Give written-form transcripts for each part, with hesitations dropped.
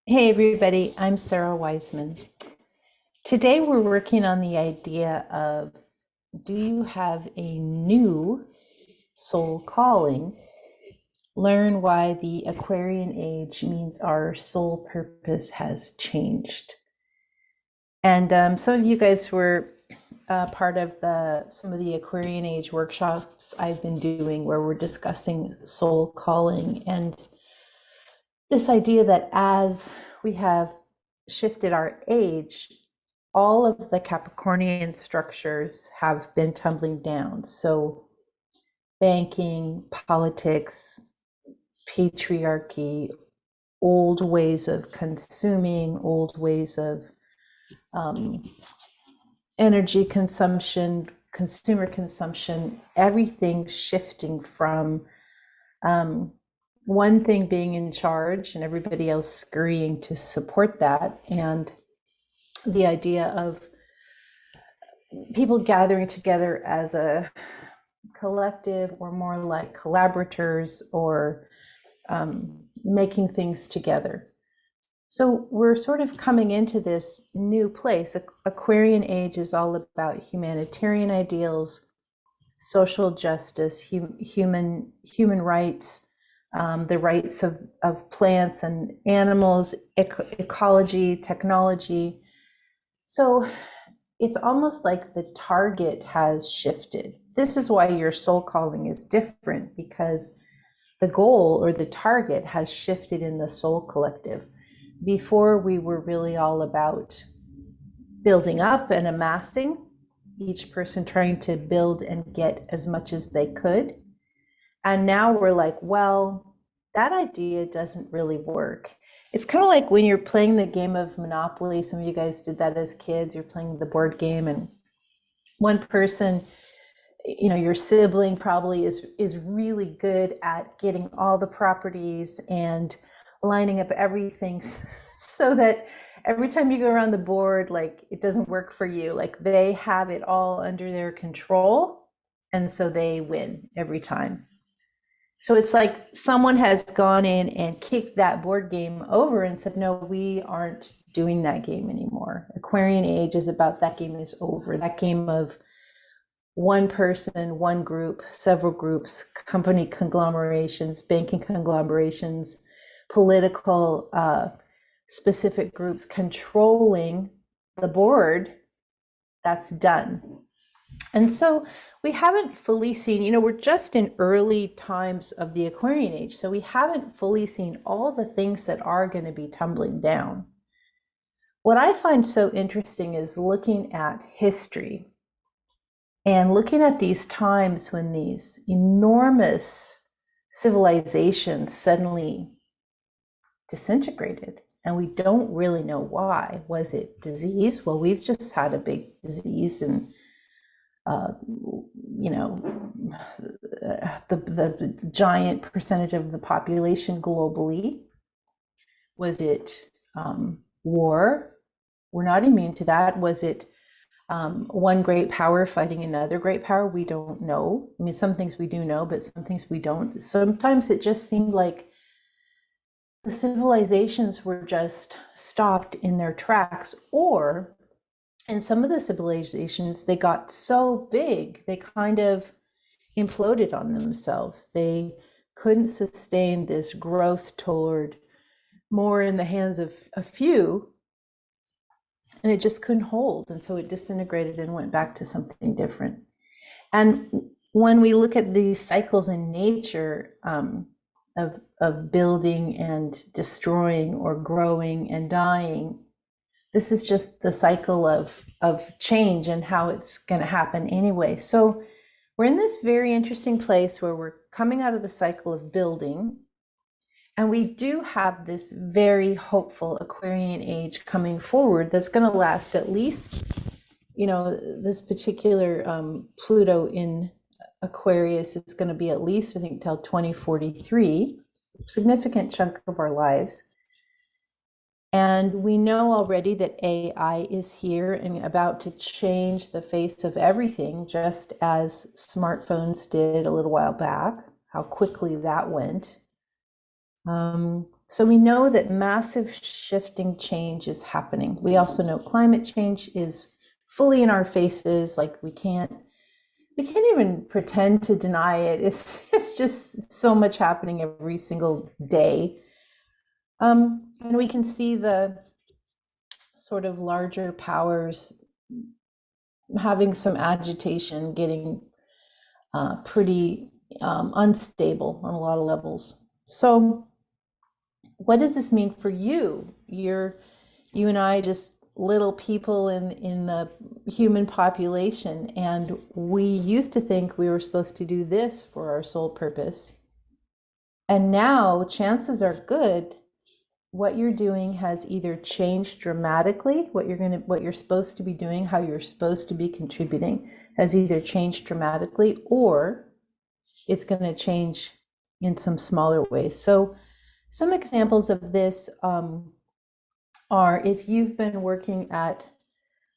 Hey everybody, I'm SARA WISEMAN. Today we're working on the idea of, do you have a new soul calling? Learn why the Aquarian Age means our soul purpose has changed. And some of you guys were part of some of the Aquarian Age workshops I've been doing where we're discussing soul calling and this idea that as we have shifted our age, all of the Capricornian structures have been tumbling down. So, banking, politics, patriarchy, old ways of consuming, old ways of um, energy consumption, consumer consumption, everything shifting from um, one thing being in charge and everybody else scurrying to support that. And the idea of people gathering together as a collective or more like collaborators or making things together. So we're sort of coming into this new place. Aquarian Age is all about humanitarian ideals, social justice, human rights, the rights of plants and animals, ecology, technology. So it's almost like the target has shifted. This is why your soul calling is different, because the goal or the target has shifted in the soul collective. Before, we were really all about building up and amassing, each person trying to build and get as much as they could. And now we're like, well, that idea doesn't really work. It's kind of like when you're playing the game of Monopoly. Some of you guys did that as kids. You're playing the board game, and one person, your sibling probably is really good at getting all the properties and lining up everything so that every time you go around the board, like, it doesn't work for you. Like, they have it all under their control, and so they win every time. So it's like someone has gone in and kicked that board game over and said, no, we aren't doing that game anymore. Aquarian Age is about that game is over. That game of one person, one group, several groups, company conglomerations, banking conglomerations, political specific groups controlling the board, that's done. And so we haven't fully seen, we're just in early times of the Aquarian Age. So we haven't fully seen all the things that are going to be tumbling down. What I find so interesting is looking at history and looking at these times when these enormous civilizations suddenly disintegrated. And we don't really know why. Was it disease? Well, we've just had a big disease, and the giant percentage of the population globally. Was it war? We're not immune to that. Was it one great power fighting another great power? We don't know. I mean, some things we do know, but some things we don't. Sometimes it just seemed like the civilizations were just stopped in their tracks, or in some of the civilizations, they got so big, they kind of imploded on themselves. They couldn't sustain this growth toward more in the hands of a few, and it just couldn't hold. And so it disintegrated and went back to something different. And when we look at these cycles in nature, of building and destroying, or growing and dying, this is just the cycle of change and how it's going to happen anyway. So we're in this very interesting place where we're coming out of the cycle of building, and we do have this very hopeful Aquarian Age coming forward that's going to last at least, this particular Pluto in Aquarius is going to be at least, I think, till 2043, significant chunk of our lives. And we know already that AI is here and about to change the face of everything, just as smartphones did a little while back, how quickly that went. So we know that massive shifting change is happening. We also know climate change is fully in our faces. Like we can't even pretend to deny it. It's just so much happening every single day. And we can see the sort of larger powers having some agitation, getting pretty unstable on a lot of levels. So what does this mean for you? You and I, just little people in the human population, and we used to think we were supposed to do this for our soul purpose. And now chances are good what you're doing has either changed dramatically, what you're supposed to be doing, how you're supposed to be contributing has either changed dramatically, or it's going to change in some smaller ways. So some examples of this are if you've been working at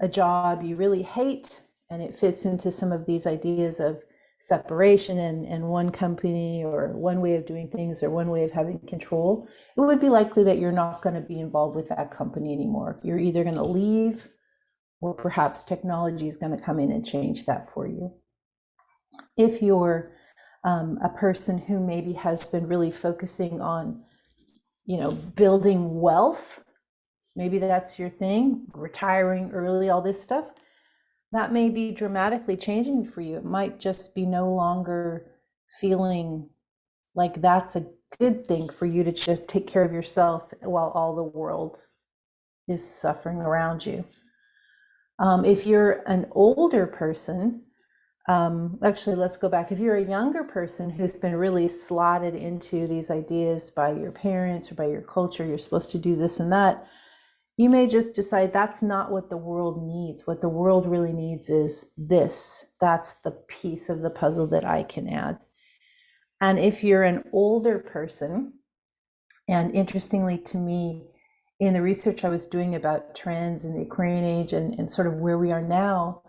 a job you really hate, and it fits into some of these ideas of separation and one company or one way of doing things or one way of having control, it would be likely that you're not going to be involved with that company anymore. You're either going to leave, or perhaps technology is going to come in and change that for you. If you're a person who maybe has been really focusing on, building wealth, maybe that's your thing, retiring early, all this stuff, that may be dramatically changing for you. It might just be no longer feeling like that's a good thing for you to just take care of yourself while all the world is suffering around you. If you're an older person, actually, let's go back. If you're a younger person who's been really slotted into these ideas by your parents or by your culture, you're supposed to do this and that, you may just decide that's not what the world needs. What the world really needs is this. That's the piece of the puzzle that I can add. And if you're an older person, and interestingly to me, in the research I was doing about trends in the Aquarian Age and sort of where we are now,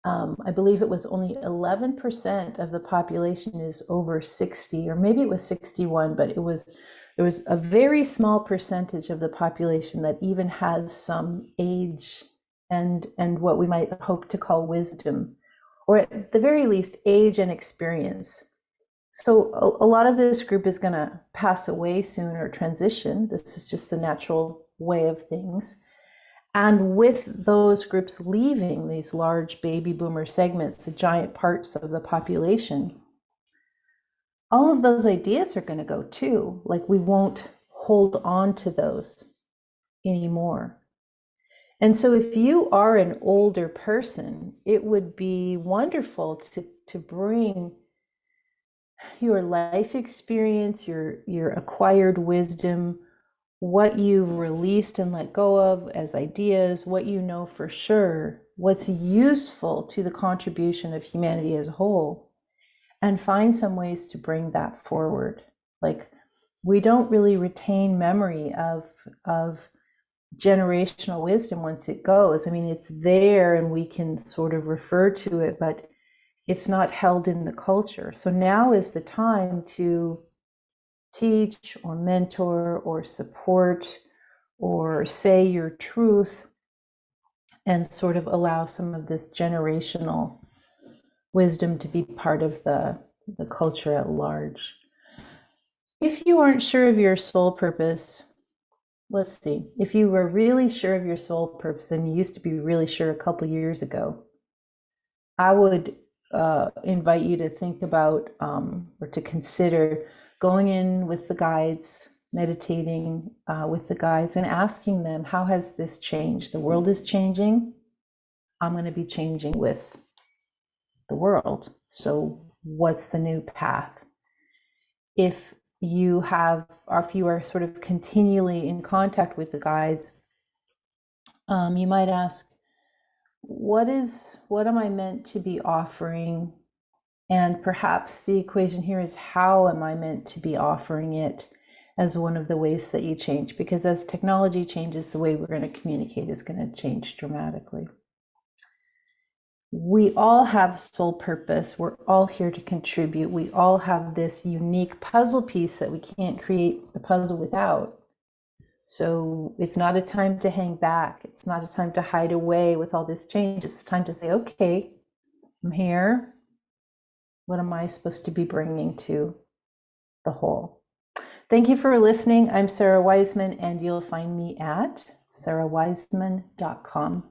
I believe it was only 11% of the population is over 60, or maybe it was 61, but there was a very small percentage of the population that even has some age and what we might hope to call wisdom, or at the very least age and experience. So a lot of this group is going to pass away soon or transition. This is just the natural way of things. And with those groups leaving, these large baby boomer segments, the giant parts of the population, all of those ideas are going to go too. Like we won't hold on to those anymore. And so if you are an older person, it would be wonderful to bring your life experience, your acquired wisdom, what you've released and let go of as ideas, what you know for sure, what's useful to the contribution of humanity as a whole, and find some ways to bring that forward. Like we don't really retain memory of generational wisdom once it goes. I mean, it's there and we can sort of refer to it, but it's not held in the culture. So now is the time to teach or mentor or support or say your truth and sort of allow some of this generational wisdom to be part of the culture at large. If you aren't sure of your soul purpose, let's see. If you were really sure of your soul purpose, and you used to be really sure a couple years ago, I would invite you to think about or to consider going in with the guides, meditating with the guides and asking them, how has this changed? The world is changing. I'm going to be changing with the world. So what's the new path? If you are sort of continually in contact with the guides, you might ask, what am I meant to be offering? And perhaps the equation here is, how am I meant to be offering it, as one of the ways that you change? Because as technology changes, the way we're going to communicate is going to change dramatically. we all have soul purpose. We're all here to contribute. We all have this unique puzzle piece that we can't create the puzzle without. So it's not a time to hang back. It's not a time to hide away with all this change. It's time to say, okay, I'm here. What am I supposed to be bringing to the whole? Thank you for listening. I'm SARA WISEMAN, and you'll find me at sarawiseman.com.